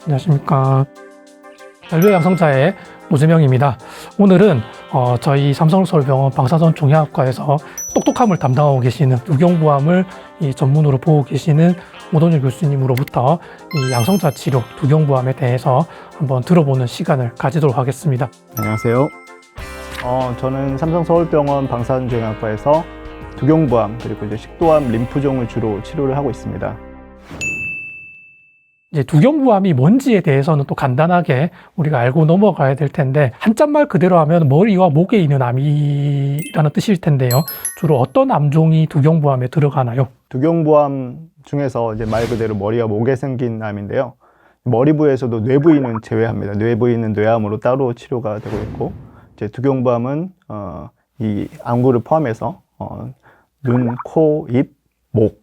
안녕하십니까. 잔류양성자의 노재명입니다. 오늘은 저희 삼성서울병원 방사선 종양학과에서 똑똑함을 담당하고 계시는 두경부암을 전문으로 보고 계시는 오돈일 교수님으로부터 이 양성자 치료, 두경부암에 대해서 한번 들어보는 시간을 가지도록 하겠습니다. 안녕하세요. 저는 삼성서울병원 방사선종양학과에서 두경부암 그리고 이제 식도암, 림프종을 주로 치료를 하고 있습니다. 이제 두경부암이 뭔지에 대해서는 또 간단하게 우리가 알고 넘어가야 될 텐데, 한자말 그대로 하면 머리와 목에 있는 암이라는 뜻일 텐데요. 주로 어떤 암종이 두경부암에 들어가나요? 두경부암 중에서 이제 말 그대로 머리와 목에 생긴 암인데요. 머리 부에서도 뇌 부위는 제외합니다. 뇌 부위는 뇌암으로 따로 치료가 되고 있고, 이제 두경부암은 이 암구를 포함해서 눈, 코, 입, 목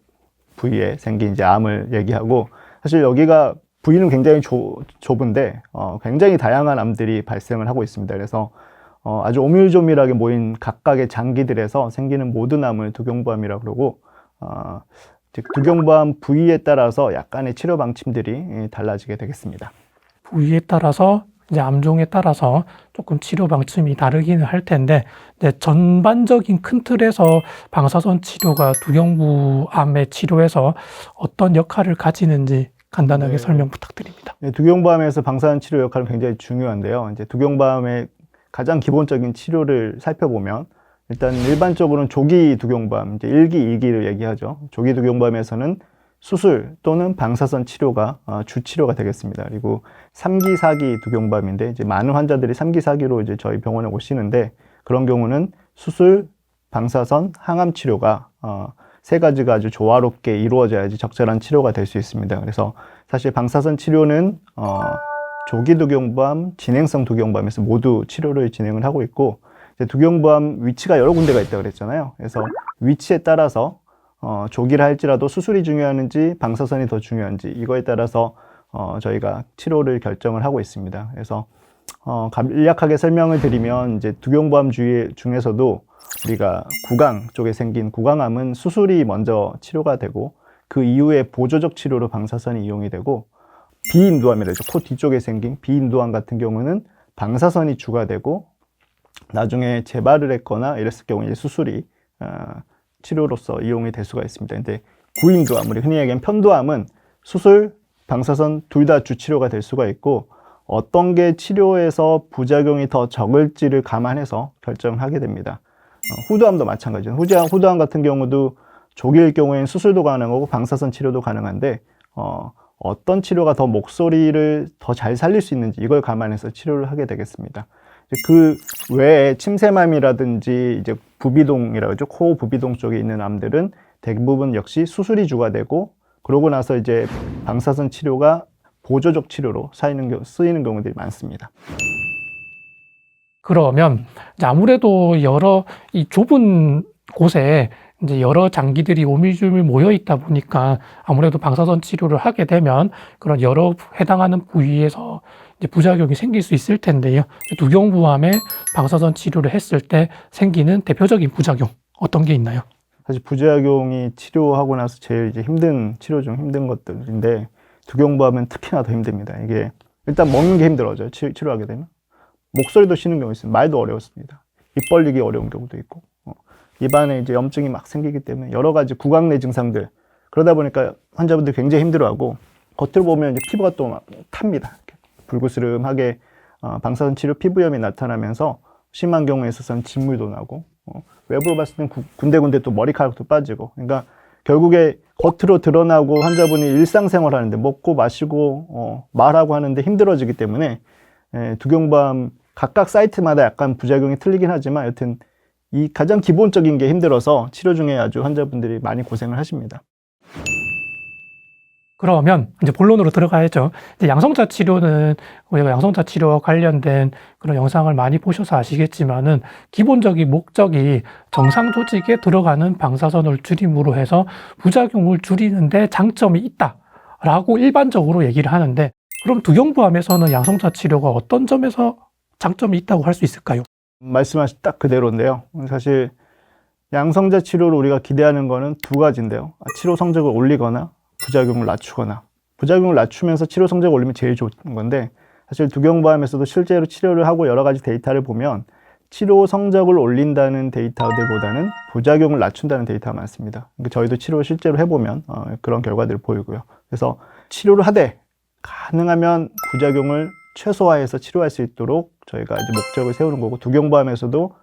부위에 생긴 이제 암을 얘기하고, 사실 여기가 부위는 굉장히 좁은데 굉장히 다양한 암들이 발생을 하고 있습니다. 그래서 아주 오밀조밀하게 모인 각각의 장기들에서 생기는 모든 암을 두경부암이라고 그러고, 두경부암 부위에 따라서 약간의 치료 방침들이 달라지게 되겠습니다. 부위에 따라서, 이제 암종에 따라서 조금 치료 방침이 다르기는 할 텐데, 이제 전반적인 큰 틀에서 방사선 치료가 두경부암의 치료에서 어떤 역할을 가지는지 간단하게 설명 부탁드립니다. 네, 두경부암에서 방사선 치료 역할은 굉장히 중요한데요. 이제 두경부암의 가장 기본적인 치료를 살펴보면, 일단 일반적으로는 조기 두경부암, 이제 1기, 2기를 얘기하죠. 조기 두경부암에서는 수술 또는 방사선 치료가 주 치료가 되겠습니다. 그리고 3기, 4기 두경부암인데, 이제 많은 환자들이 3기, 4기로 이제 저희 병원에 오시는데, 그런 경우는 수술, 방사선, 항암 치료가 세 가지가 아주 조화롭게 이루어져야지 적절한 치료가 될 수 있습니다. 그래서 사실 방사선 치료는 조기 두경부암, 진행성 두경부암에서 모두 치료를 진행을 하고 있고, 이제 두경부암 위치가 여러 군데가 있다고 그랬잖아요. 그래서 위치에 따라서 조기를 할지라도 수술이 중요한지 방사선이 더 중요한지 이거에 따라서 저희가 치료를 결정을 하고 있습니다. 그래서 간략하게 설명을 드리면, 이제 두경부암 중에서도 우리가 구강 쪽에 생긴 구강암은 수술이 먼저 치료가 되고, 그 이후에 보조적 치료로 방사선이 이용이 되고, 비인두암이라죠. 코 뒤쪽에 생긴 비인두암 같은 경우는 방사선이 주가 되고, 나중에 재발을 했거나 이랬을 경우 이제 수술이 치료로서 이용이 될 수가 있습니다. 근데 구인두암, 우리 흔히 얘기하는 편두암은 수술, 방사선 둘 다 주치료가 될 수가 있고, 어떤 게 치료에서 부작용이 더 적을지를 감안해서 결정하게 됩니다. 후두암도 마찬가지죠. 후두암 같은 경우도 조기일 경우에는 수술도 가능하고 방사선 치료도 가능한데, 어떤 치료가 더 목소리를 더 잘 살릴 수 있는지 이걸 감안해서 치료를 하게 되겠습니다. 그 외에 침샘암이라든지 이제 부비동이라고 하죠. 코 부비동 쪽에 있는 암들은 대부분 역시 수술이 주가 되고, 그러고 나서 이제 방사선 치료가 보조적 치료로 쓰이는 경우들이 많습니다. 그러면 이제 아무래도 이 좁은 곳에 이제 여러 장기들이 오밀조밀 모여 있다 보니까 아무래도 방사선 치료를 하게 되면 그런 여러 해당하는 부위에서 이제 부작용이 생길 수 있을 텐데요. 두경부암에 방사선 치료를 했을 때 생기는 대표적인 부작용 어떤 게 있나요? 사실 부작용이 치료하고 나서 제일 이제 치료 중 힘든 것들인데, 두경부암은 특히나 더 힘듭니다. 이게 일단 먹는 게 힘들어져요. 치료하게 되면. 목소리도 쉬는 경우 있습니다. 말도 어려웠습니다. 입 벌리기 어려운 경우도 있고, 입안에 이제 염증이 막 생기기 때문에 여러 가지 구강 내 증상들, 그러다 보니까 환자분들이 굉장히 힘들어하고, 겉으로 보면 이제 피부가 또 막 탑니다. 이렇게 불그스름하게 방사선 치료 피부염이 나타나면서 심한 경우에 있어서는 진물도 나고, 외부로 봤을 땐 군데군데 또 머리카락도 빠지고, 그러니까 결국에 겉으로 드러나고 환자분이 일상생활 하는데 먹고 마시고 말하고 하는데 힘들어지기 때문에, 두경부암 각각 사이트마다 약간 부작용이 틀리긴 하지만 여튼 이 가장 기본적인 게 힘들어서 치료 중에 아주 환자분들이 많이 고생을 하십니다. 그러면 이제 본론으로 들어가야죠. 이제 양성자 치료는 우리가 양성자 치료와 관련된 그런 영상을 많이 보셔서 아시겠지만은 기본적인 목적이 정상 조직에 들어가는 방사선을 줄임으로 해서 부작용을 줄이는데 장점이 있다라고 일반적으로 얘기를 하는데, 그럼 두경부암에서는 양성자 치료가 어떤 점에서 장점이 있다고 할 수 있을까요? 말씀하신 딱 그대로인데요. 사실 양성자 치료를 우리가 기대하는 거는 두 가지인데요. 치료 성적을 올리거나 부작용을 낮추거나. 부작용을 낮추면서 치료 성적을 올리면 제일 좋은 건데, 사실 두경부암에서도 실제로 치료를 하고 여러 가지 데이터를 보면 치료 성적을 올린다는 데이터들보다는 부작용을 낮춘다는 데이터가 많습니다. 그러니까 저희도 치료를 실제로 해보면 그런 결과들을 보이고요. 그래서 치료를 하되 가능하면 부작용을 최소화해서 치료할 수 있도록 저희가 이제 목적을 세우는 거고, 두경부암에서도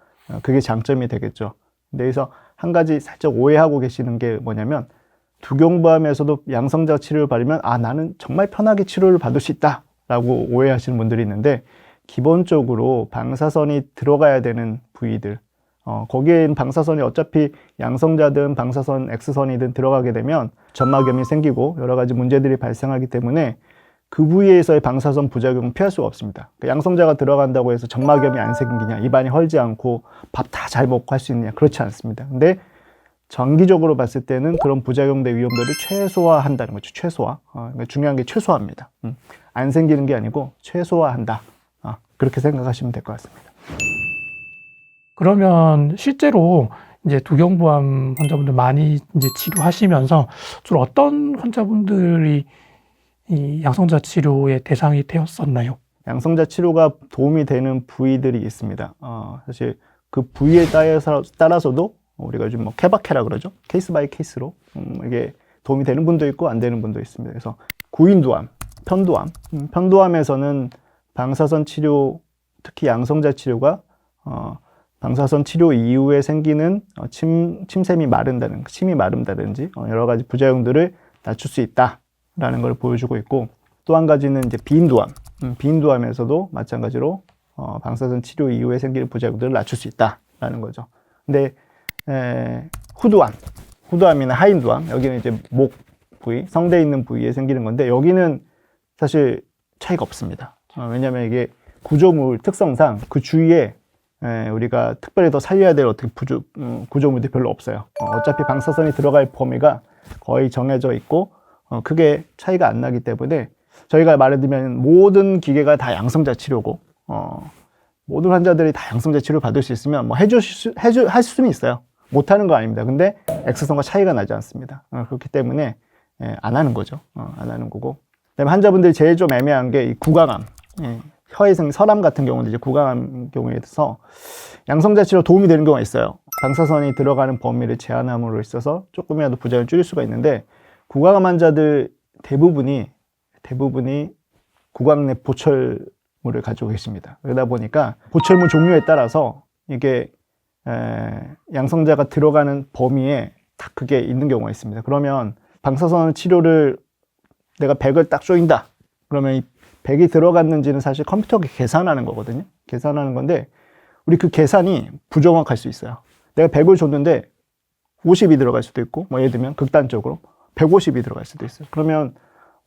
그게 장점이 되겠죠. 근데 여기서 한 가지 살짝 오해하고 계시는 게 뭐냐면, 두경부암에서도 양성자 치료를 받으면 나는 정말 편하게 치료를 받을 수 있다 라고 오해하시는 분들이 있는데, 기본적으로 방사선이 들어가야 되는 부위들, 거기에는 방사선이 어차피 양성자든 방사선 X선이든 들어가게 되면 점막염이 생기고 여러 가지 문제들이 발생하기 때문에 그 부위에서의 방사선 부작용은 피할 수가 없습니다. 그러니까 양성자가 들어간다고 해서 점막염이 안 생기냐, 입안이 헐지 않고 밥 다 잘 먹고 할 수 있느냐, 그렇지 않습니다. 근데 장기적으로 봤을 때는 그런 부작용의 위험도를 최소화한다는 거죠. 최소화. 그러니까 중요한 게 최소화입니다. 안 생기는 게 아니고 최소화한다. 그렇게 생각하시면 될 것 같습니다. 그러면 실제로 이제 두경부암 환자분들 많이 이제 치료하시면서 주로 어떤 환자분들이 이 양성자 치료의 대상이 되었었나요? 양성자 치료가 도움이 되는 부위들이 있습니다. 사실 그 부위에 따라서도 우리가 요즘 뭐 케바케라 그러죠. 케이스 바이 케이스로 이게 도움이 되는 분도 있고 안 되는 분도 있습니다. 그래서 구인두암, 편두암, 편두암에서는 방사선 치료, 특히 양성자 치료가 방사선 치료 이후에 생기는 침샘이 마른다는, 침이 마른다든지 여러 가지 부작용들을 낮출 수 있다라는 걸 보여주고 있고, 또 한 가지는 이제 비인두암, 비인두암에서도 마찬가지로 방사선 치료 이후에 생기는 부작용들을 낮출 수 있다라는 거죠. 근데 후두암이나 하인두암, 여기는 이제 목 부위, 성대에 있는 부위에 생기는 건데, 여기는 사실 차이가 없습니다. 왜냐하면 이게 구조물 특성상 그 주위에 우리가 특별히 더 살려야 될 어떻게 구조물들이 별로 없어요. 어차피 방사선이 들어갈 범위가 거의 정해져 있고 크게 차이가 안 나기 때문에, 저희가 말해드리면 모든 기계가 다 양성자 치료고 모든 환자들이 다 양성자 치료를 받을 수 있으면 뭐 할 수는 있어요. 못하는 거 아닙니다. 근데 X선과 차이가 나지 않습니다. 그렇기 때문에 안 하는 거죠. 안 하는 거고. 그다음에 환자분들이 제일 좀 애매한 게 이 구강암, 혀에 생긴 설암 같은 경우는 이제 구강암 경우에서 양성자 치료 도움이 되는 경우가 있어요. 방사선이 들어가는 범위를 제한함으로 있어서 조금이라도 부작용을 줄일 수가 있는데, 구강암 환자들 대부분이 구강 내 보철물을 가지고 계십니다. 그러다 보니까 보철물 종류에 따라서 이게 양성자가 들어가는 범위에 딱 그게 있는 경우가 있습니다. 그러면 방사선 치료를 내가 100을 딱 쪼인다. 그러면 이 100이 들어갔는지는 사실 컴퓨터가 계산하는 거거든요. 계산하는 건데, 우리 그 계산이 부정확할 수 있어요. 내가 100을 줬는데 50이 들어갈 수도 있고, 뭐 예를 들면 극단적으로 150이 들어갈 수도 있어요. 그러면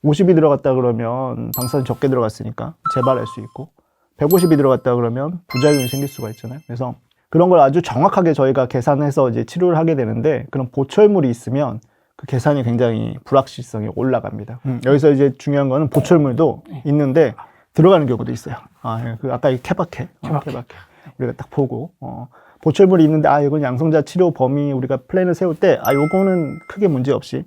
50이 들어갔다 그러면 방사선이 적게 들어갔으니까 재발할 수 있고, 150이 들어갔다 그러면 부작용이 생길 수가 있잖아요. 그래서 그런 걸 아주 정확하게 저희가 계산해서 이제 치료를 하게 되는데, 그런 보철물이 있으면 그 계산이 굉장히 불확실성이 올라갑니다. 여기서 이제 중요한 거는 보철물도 있는데 들어가는 경우도 있어요. 아까 이 케바케. 우리가 딱 보고, 보철물이 있는데, 이건 양성자 치료 범위 우리가 플랜을 세울 때, 요거는 크게 문제 없이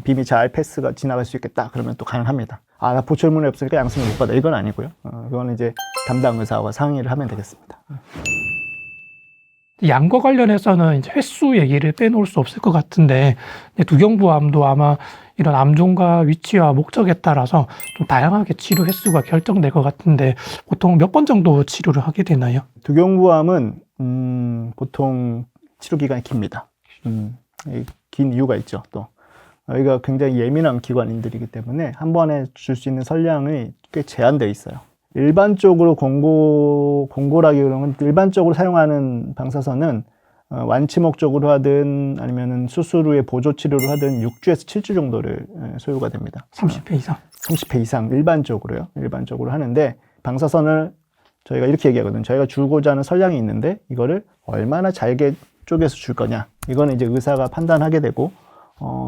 빔이 잘 패스가 지나갈 수 있겠다. 그러면 또 가능합니다. 나 보철물이 없으니까 양성을 못 받아. 이건 아니고요. 이거는 이제 담당 의사와 상의를 하면 되겠습니다. 양과 관련해서는 이제 횟수 얘기를 빼놓을 수 없을 것 같은데, 두경부암도 아마 이런 암종과 위치와 목적에 따라서 좀 다양하게 치료 횟수가 결정될 것 같은데, 보통 몇 번 정도 치료를 하게 되나요? 두경부암은 보통 치료 기간이 깁니다. 긴 이유가 있죠. 또 여기가 굉장히 예민한 기관인들이기 때문에 한 번에 줄 수 있는 선량이 꽤 제한되어 있어요. 일반적으로 공고라기 그러면 일반적으로 사용하는 방사선은 완치 목적으로 하든 아니면은 수술 후에 보조 치료를 하든 6주에서 7주 정도를 소요가 됩니다. 30회 이상? 30회 이상 일반적으로요. 일반적으로 하는데, 방사선을 저희가 이렇게 얘기하거든요. 저희가 주고자 하는 선량이 있는데 이거를 얼마나 잘게 쪼개서 줄 거냐. 이거는 이제 의사가 판단하게 되고,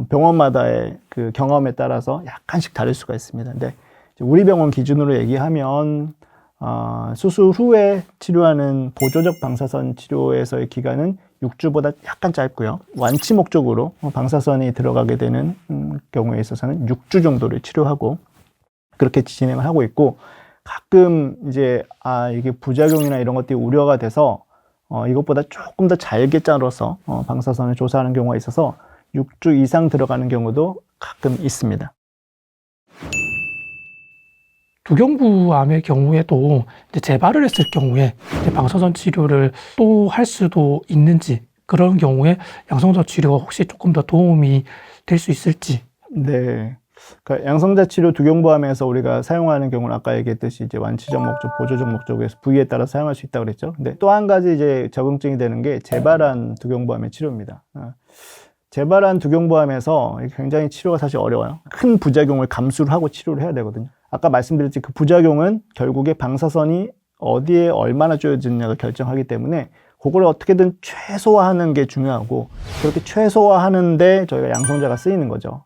병원마다의 그 경험에 따라서 약간씩 다를 수가 있습니다. 근데 우리 병원 기준으로 얘기하면 수술 후에 치료하는 보조적 방사선 치료에서의 기간은 6주보다 약간 짧고요. 완치 목적으로 방사선이 들어가게 되는 경우에 있어서는 6주 정도를 치료하고 그렇게 진행을 하고 있고, 가끔 이제 이게 부작용이나 이런 것들이 우려가 돼서 이것보다 조금 더 잘게 자르서 방사선을 조사하는 경우가 있어서 6주 이상 들어가는 경우도 가끔 있습니다. 두경부암의 경우에도 이제 재발을 했을 경우에 이제 방사선 치료를 또 할 수도 있는지, 그런 경우에 양성자 치료가 혹시 조금 더 도움이 될 수 있을지. 네. 그러니까 양성자 치료 두경부암에서 우리가 사용하는 경우는 아까 얘기했듯이 이제 완치적 목적, 보조적 목적에서 부위에 따라 사용할 수 있다고 그랬죠. 근데 또 한 가지 이제 적응증이 되는 게 재발한 두경부암의 치료입니다. 재발한 두경부암에서 굉장히 치료가 사실 어려워요. 큰 부작용을 감수를 하고 치료를 해야 되거든요. 아까 말씀드렸듯이 그 부작용은 결국에 방사선이 어디에 얼마나 쪼여지느냐가 결정하기 때문에 그걸 어떻게든 최소화하는 게 중요하고, 그렇게 최소화하는데 저희가 양성자가 쓰이는 거죠.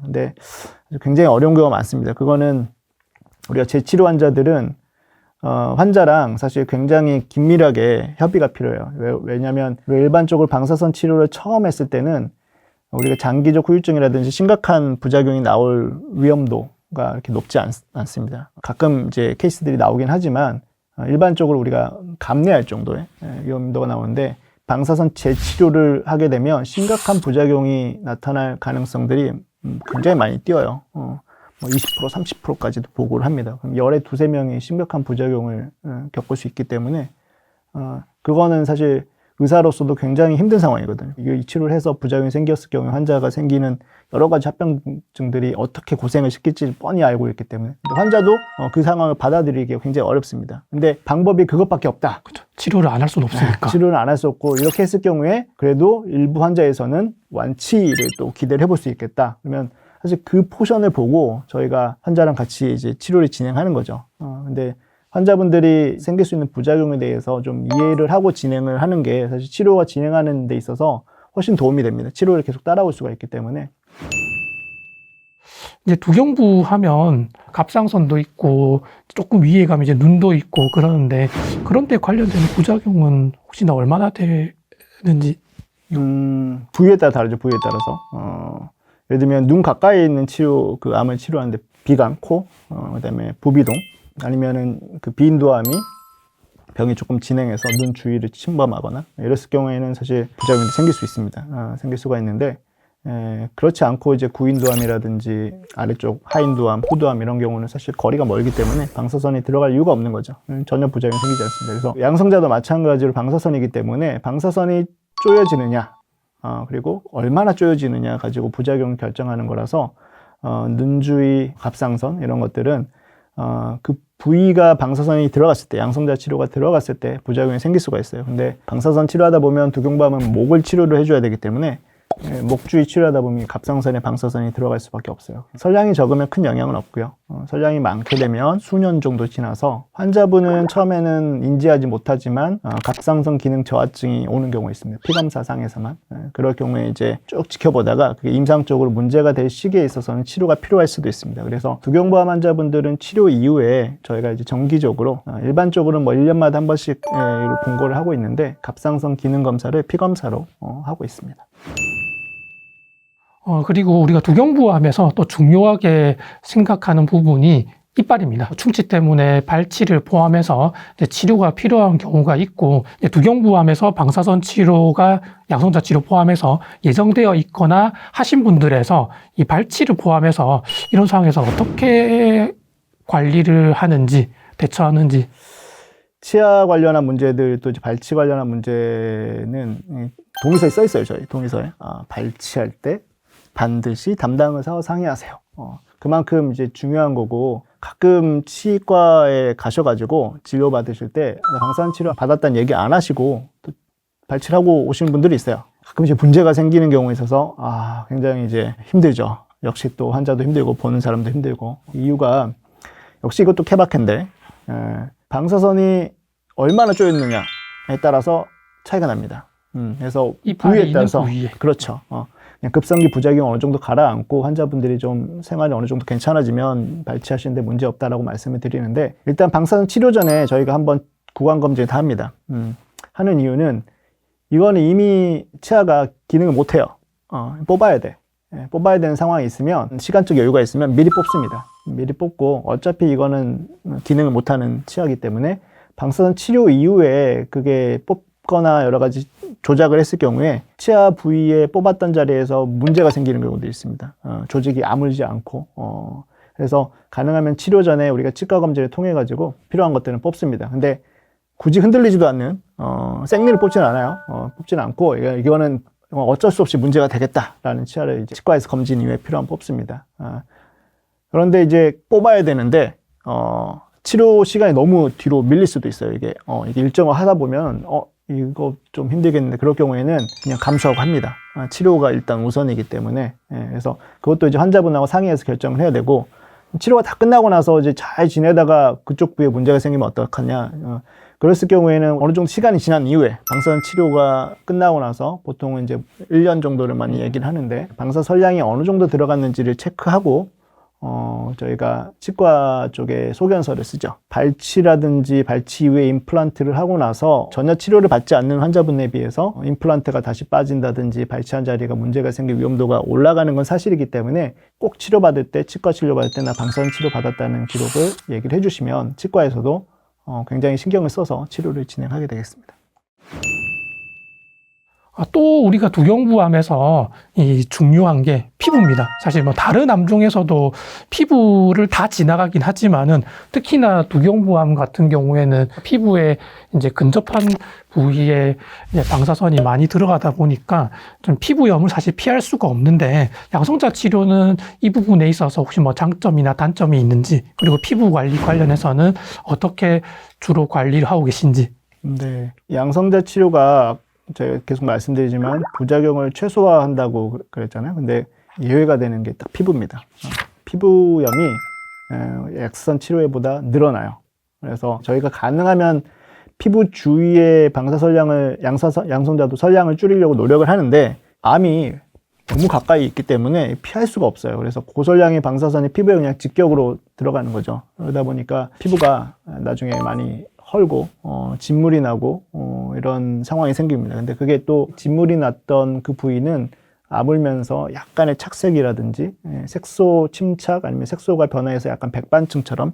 근데 굉장히 어려운 경우가 많습니다. 그거는 우리가 재치료 환자들은 환자랑 사실 굉장히 긴밀하게 협의가 필요해요. 왜냐하면 일반적으로 방사선 치료를 처음 했을 때는 우리가 장기적 후유증이라든지 심각한 부작용이 나올 위험도가 이렇게 높지 않습니다. 가끔 이제 케이스들이 나오긴 하지만 일반적으로 우리가 감내할 정도의 위험도가 나오는데, 방사선 재치료를 하게 되면 심각한 부작용이 나타날 가능성들이 굉장히 많이 뛰어요. 20%, 30%까지도 보고를 합니다. 그럼 열에 두세 명이 심각한 부작용을 겪을 수 있기 때문에 그거는 사실 의사로서도 굉장히 힘든 상황이거든요. 이 치료를 해서 부작용이 생겼을 경우에 환자가 생기는 여러 가지 합병증들이 어떻게 고생을 시킬지 뻔히 알고 있기 때문에 환자도 그 상황을 받아들이기 굉장히 어렵습니다. 근데 방법이 그것밖에 없다. 그렇죠. 치료를 안 할 수는 없으니까. 치료를 안 할 수 없고, 이렇게 했을 경우에 그래도 일부 환자에서는 완치를 또 기대를 해볼 수 있겠다. 그러면 사실 그 포션을 보고 저희가 환자랑 같이 이제 치료를 진행하는 거죠. 근데 환자분들이 생길 수 있는 부작용에 대해서 좀 이해를 하고 진행을 하는 게 사실 치료가 진행하는 데 있어서 훨씬 도움이 됩니다. 치료를 계속 따라올 수가 있기 때문에. 이제 두경부 하면 갑상선도 있고 조금 위에 가면 이제 눈도 있고 그러는데, 그런 데 관련된 부작용은 혹시나 얼마나 되는지. 부위에 따라 다르죠. 부위에 따라서. 예를 들면 눈 가까이에 있는 치료, 그 암을 치료하는데 비강, 코, 그다음에 부비동, 아니면은 그 비인도암이 병이 조금 진행해서 눈 주위를 침범하거나 이랬을 경우에는 사실 부작용이 생길 수 있습니다. 생길 수가 있는데, 그렇지 않고 이제 구인도암이라든지 아래쪽 하인도암, 후도암 이런 경우는 사실 거리가 멀기 때문에 방사선이 들어갈 이유가 없는 거죠. 전혀 부작용이 생기지 않습니다. 그래서 양성자도 마찬가지로 방사선이기 때문에 방사선이 쪼여지느냐, 그리고 얼마나 쪼여지느냐 가지고 부작용을 결정하는 거라서 눈 주위 갑상선 이런 것들은 그 부위가 방사선이 들어갔을 때, 양성자 치료가 들어갔을 때 부작용이 생길 수가 있어요. 근데 방사선 치료하다 보면 두경부암은 목을 치료를 해줘야 되기 때문에 목 주위 치료하다 보면 갑상선에 방사선이 들어갈 수밖에 없어요. 설량이 적으면 큰 영향은 없고요. 설량이 많게 되면 수년 정도 지나서 환자분은 처음에는 인지하지 못하지만 갑상선 기능 저하증이 오는 경우가 있습니다. 피검사상에서만. 그럴 경우에 이제 쭉 지켜보다가 그게 임상적으로 문제가 될 시기에 있어서는 치료가 필요할 수도 있습니다. 그래서 두경부암 환자분들은 치료 이후에 저희가 이제 정기적으로 일반적으로는 뭐 1년마다 한 번씩 공고를 하고 있는데, 갑상선 기능 검사를 피검사로 하고 있습니다. 그리고 우리가 두경부암에서 또 중요하게 생각하는 부분이 이빨입니다. 충치 때문에 발치를 포함해서 이제 치료가 필요한 경우가 있고, 이제 두경부암에서 방사선 치료가 양성자 치료 포함해서 예정되어 있거나 하신 분들에서 이 발치를 포함해서 이런 상황에서 어떻게 관리를 하는지, 대처하는지. 치아 관련한 문제들, 또 이제 발치 관련한 문제는 동의서에 써 있어요. 저희 동의서에 발치할 때 반드시 담당 의사와 상의하세요. 그만큼 이제 중요한 거고, 가끔 치과에 가셔가지고 진료 받으실 때 방사선 치료 받았다는 얘기 안 하시고 또 발치를 하고 오시는 분들이 있어요. 가끔 이제 문제가 생기는 경우에 있어서 굉장히 이제 힘들죠. 역시 또 환자도 힘들고 보는 사람도 힘들고. 이유가 역시 이것도 케바케인데, 방사선이 얼마나 쪼였느냐에 따라서 차이가 납니다. 그래서 부위에 따라서 그렇죠. 그냥 급성기 부작용 어느 정도 가라앉고 환자분들이 좀 생활이 어느 정도 괜찮아지면 발치하시는데 문제 없다라고 말씀을 드리는데, 일단 방사선 치료 전에 저희가 한번 구강 검진을 다 합니다. 하는 이유는 이거는 이미 치아가 기능을 못해요. 뽑아야 돼. 뽑아야 되는 상황이 있으면, 시간적 여유가 있으면 미리 뽑습니다. 미리 뽑고, 어차피 이거는 기능을 못하는 치아이기 때문에 방사선 치료 이후에 그게 뽑거나 여러 가지 조작을 했을 경우에 치아 부위에 뽑았던 자리에서 문제가 생기는 경우도 있습니다. 조직이 아물지 않고, 그래서 가능하면 치료 전에 우리가 치과 검진을 통해 가지고 필요한 것들은 뽑습니다. 근데 굳이 흔들리지도 않는 생리를 뽑지는 않아요. 뽑지는 않고 이거는 어쩔 수 없이 문제가 되겠다라는 치아를 이제 치과에서 검진 이후에 필요하면 뽑습니다. 그런데 이제 뽑아야 되는데 치료 시간이 너무 뒤로 밀릴 수도 있어요. 이게 일정을 하다 보면 이거 좀 힘들겠는데, 그럴 경우에는 그냥 감수하고 합니다. 치료가 일단 우선이기 때문에. 그래서 그것도 이제 환자분하고 상의해서 결정을 해야 되고, 치료가 다 끝나고 나서 이제 잘 지내다가 그쪽 부위에 문제가 생기면 어떡하냐. 그랬을 경우에는 어느 정도 시간이 지난 이후에, 방사선 치료가 끝나고 나서 보통은 이제 1년 정도를 많이 얘기를 하는데, 방사선 선량이 어느 정도 들어갔는지를 체크하고 저희가 치과 쪽에 소견서를 쓰죠. 발치라든지 발치 이후에 임플란트를 하고 나서 전혀 치료를 받지 않는 환자분에 비해서 임플란트가 다시 빠진다든지 발치한 자리가 문제가 생길 위험도가 올라가는 건 사실이기 때문에 꼭 치료받을 때, 치과 치료받을 때 나 방사선 치료 받았다는 기록을 얘기를 해주시면 치과에서도 굉장히 신경을 써서 치료를 진행하게 되겠습니다. 또 우리가 두경부암에서 이 중요한 게 피부입니다. 사실 뭐 다른 암 중에서도 피부를 다 지나가긴 하지만은, 특히나 두경부암 같은 경우에는 피부에 이제 근접한 부위에 이제 방사선이 많이 들어가다 보니까 좀 피부염을 사실 피할 수가 없는데, 양성자 치료는 이 부분에 있어서 혹시 뭐 장점이나 단점이 있는지, 그리고 피부 관리 관련해서는 어떻게 주로 관리를 하고 계신지. 네, 양성자 치료가 제가 계속 말씀드리지만 부작용을 최소화한다고 그랬잖아요. 근데 예외가 되는 게 딱 피부입니다. 피부염이 약선 치료에보다 늘어나요. 그래서 저희가 가능하면 피부 주위의 방사선량을, 양성자도 선량을 줄이려고 노력을 하는데, 암이 너무 가까이 있기 때문에 피할 수가 없어요. 그래서 고선량의 방사선이 피부에 그냥 직격으로 들어가는 거죠. 그러다 보니까 피부가 나중에 많이 헐고 진물이 나고 이런 상황이 생깁니다. 근데 그게 또 진물이 났던 그 부위는 아물면서 약간의 착색이라든지 색소 침착, 아니면 색소가 변화해서 약간 백반층처럼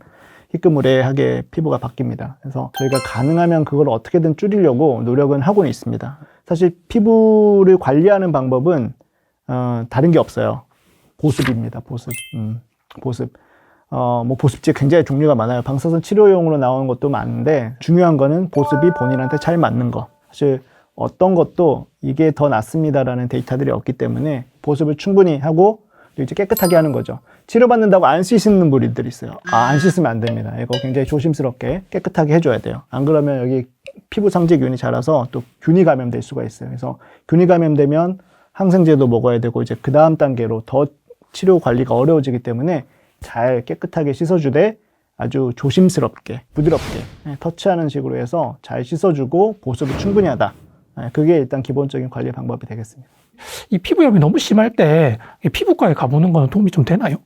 희끄무레하게 피부가 바뀝니다. 그래서 저희가 가능하면 그걸 어떻게든 줄이려고 노력은 하고는 있습니다. 사실 피부를 관리하는 방법은 다른 게 없어요. 보습입니다. 보습. 뭐 보습제 굉장히 종류가 많아요. 방사선 치료용으로 나오는 것도 많은데, 중요한 거는 보습이 본인한테 잘 맞는 거. 사실 어떤 것도 이게 더 낫습니다라는 데이터들이 없기 때문에 보습을 충분히 하고 이제 깨끗하게 하는 거죠. 치료받는다고 안 씻는 분들이 있어요. 안 씻으면 안 됩니다. 이거 굉장히 조심스럽게 깨끗하게 해줘야 돼요. 안 그러면 여기 피부 상재균이 자라서 또 균이 감염될 수가 있어요. 그래서 균이 감염되면 항생제도 먹어야 되고, 이제 그 다음 단계로 더 치료 관리가 어려워지기 때문에 잘 깨끗하게 씻어주되 아주 조심스럽게 부드럽게 터치하는 식으로 해서 잘 씻어주고 보습을 충분히 하다. 그게 일단 기본적인 관리 방법이 되겠습니다. 이 피부염이 너무 심할 때 피부과에 가보는 거는 도움이 좀 되나요?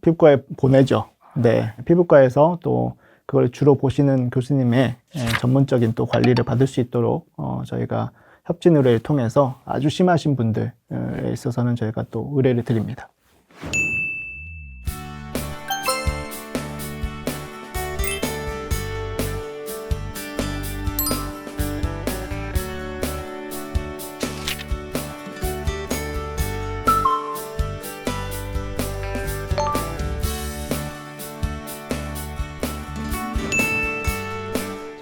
피부과에 보내죠. 네, 피부과에서 또 그걸 주로 보시는 교수님의 전문적인 또 관리를 받을 수 있도록 저희가 협진 의뢰를 통해서 아주 심하신 분들에 있어서는 저희가 또 의뢰를 드립니다.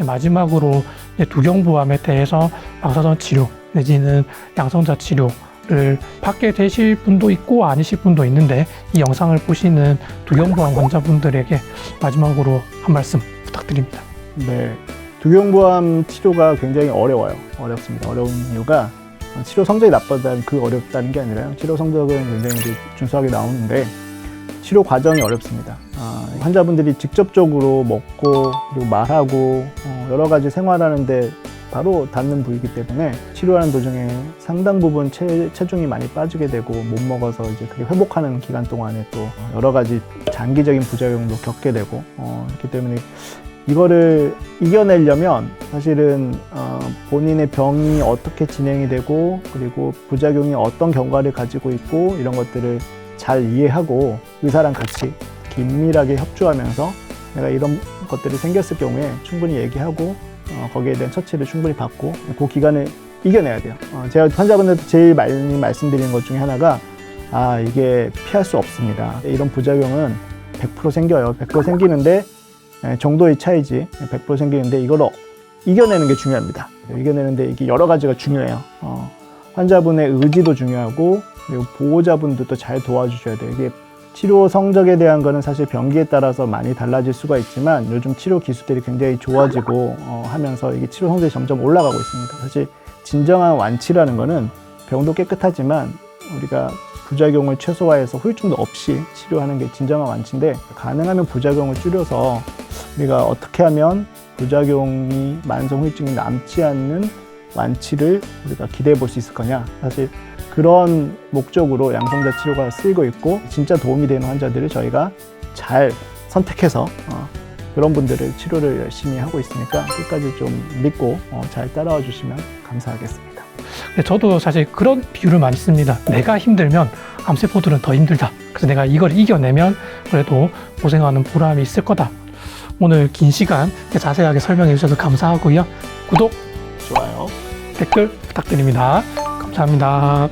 마지막으로 두경부암에 대해서 방사선 치료 내지는 양성자 치료를 받게 되실 분도 있고 아니실 분도 있는데, 이 영상을 보시는 두경부암 환자분들에게 마지막으로 한 말씀 부탁드립니다. 네, 두경부암 치료가 굉장히 어렵습니다. 어려운 이유가 치료 성적이 나쁘다는 어렵다는 게 아니라요. 치료 성적은 굉장히 준수하게 나오는데 치료 과정이 어렵습니다. 환자분들이 직접적으로 먹고 그리고 말하고 여러 가지 생활하는데 바로 닿는 부위이기 때문에 치료하는 도중에 상당 부분 체중이 많이 빠지게 되고, 못 먹어서 이제 그게 회복하는 기간 동안에 또 여러 가지 장기적인 부작용도 겪게 되고, 그렇기 때문에 이거를 이겨내려면 사실은 본인의 병이 어떻게 진행이 되고 그리고 부작용이 어떤 경과를 가지고 있고 이런 것들을 잘 이해하고 의사랑 같이 긴밀하게 협조하면서 내가 이런 것들이 생겼을 경우에 충분히 얘기하고 거기에 대한 처치를 충분히 받고 그 기간을 이겨내야 돼요. 제가 환자분들한테 제일 많이 말씀드리는 것 중에 하나가 이게 피할 수 없습니다. 이런 부작용은 100% 생겨요. 100% 생기는데 정도의 차이지 100% 생기는데 이걸 이겨내는 게 중요합니다. 이겨내는데 이게 여러 가지가 중요해요. 환자분의 의지도 중요하고 그리고 보호자분들도 잘 도와주셔야 돼요. 이게 치료 성적에 대한 거는 사실 병기에 따라서 많이 달라질 수가 있지만 요즘 치료 기술들이 굉장히 좋아지고 하면서 이게 치료 성적이 점점 올라가고 있습니다. 사실 진정한 완치라는 거는 병도 깨끗하지만 우리가 부작용을 최소화해서 후유증도 없이 치료하는 게 진정한 완치인데 가능하면 부작용을 줄여서 우리가 어떻게 하면 부작용이 만성 후유증이 남지 않는 완치를 우리가 기대해 볼 수 있을 거냐. 사실 그런 목적으로 양성자 치료가 쓰이고 있고 진짜 도움이 되는 환자들을 저희가 잘 선택해서 그런 분들을 치료를 열심히 하고 있으니까 끝까지 좀 믿고 잘 따라와 주시면 감사하겠습니다. 저도 사실 그런 비유를 많이 씁니다. 내가 힘들면 암세포들은 더 힘들다. 그래서 내가 이걸 이겨내면 그래도 고생하는 보람이 있을 거다. 오늘 긴 시간 자세하게 설명해 주셔서 감사하고요. 구독, 좋아요. 댓글 부탁드립니다. 감사합니다.